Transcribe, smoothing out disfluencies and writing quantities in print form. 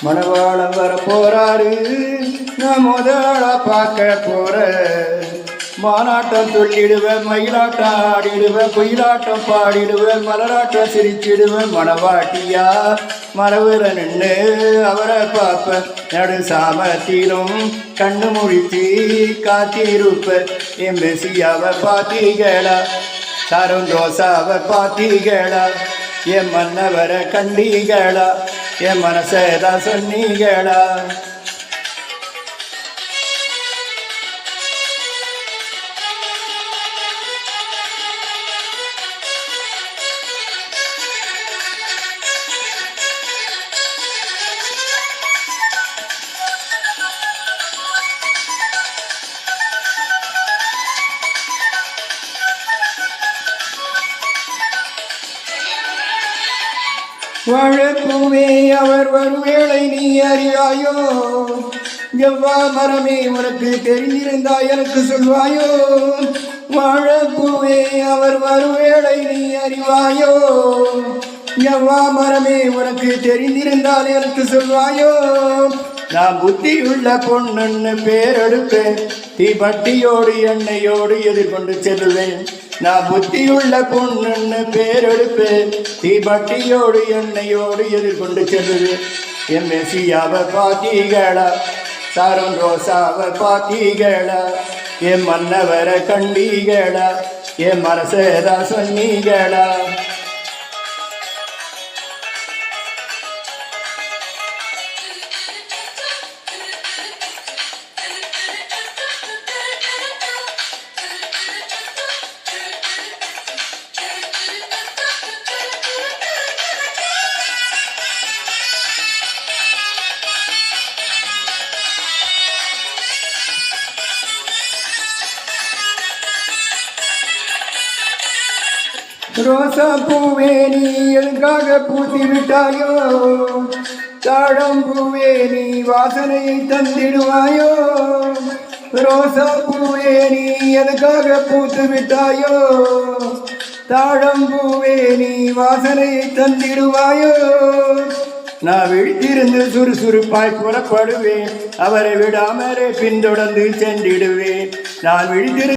மணவாளம் வர போறாரு, நான் முதலா பார்க்க போற. மானாட்டம் சொல்லிடுவேன், மயிலாட்டம் ஆடிடுவேன், குயிலாட்டம் பாடிடுவேன், மலராட்டம் சிரிச்சிடுவேன். மணவாட்டியா மரவுற நின்று அவரை பார்ப்ப, நடு சாமத்திலும் கண்ணு முடிச்சு காத்திருப்ப. என் மெசியாவை பார்த்தீங்களா, சரும் ரோசாவை பார்த்தீங்களா, என் மன்னவரை கண்டீங்களா, என் மனசேதான் சொன்னீங்களா. வாழப்பூவே அவர் வருவேளை நீ அறிவாயோ, எவ்வா மரமே உனக்கு தெரிந்திருந்தா எனக்கு சொல்வாயோ. வாழப்பூவே அவர் வருவேளை நீ அறிவாயோ, எவ்வா மரமே உனக்கு தெரிந்திருந்தால் எனக்கு சொல்வாயோ. நான் புத்தியுள்ள பொண்ணுன்னு பேரெடுப்பேன், தீபட்டியோடு எண்ணெயோடு எதிர்கொண்டு செல்வேன். நான் புத்தியுள்ள பொண்ணுன்னு பேரெடுப்பேன், தீபட்டியோடு எண்ணெயோடு எதிர்கொண்டு செல்வேன். என் மெசியாவை பார்த்தீங்களா, சரும் ரோசாவை பார்த்தீங்களா, என் மன்னவரை கண்டீங்களா, என் மனசேதான் சொன்னீங்களா. ரோசா பூவே நீ எதுக்காக பூத்தி விட்டாயோ, தாழம் பூவே நீ வாசனையை தந்திடுவாயோ. ரோசா பூவே நீ எதுக்காக பூத்து விட்டாயோ, தாழம் பூவே நீ வாசனையை தந்திடுவாயோ. நான் விழித்திருந்து சுறுசுறுப்பாய் புறப்படுவேன், அவரை விடாமலே பின்தொடர்ந்து சென்றிடுவேன். நான் விழித்திரு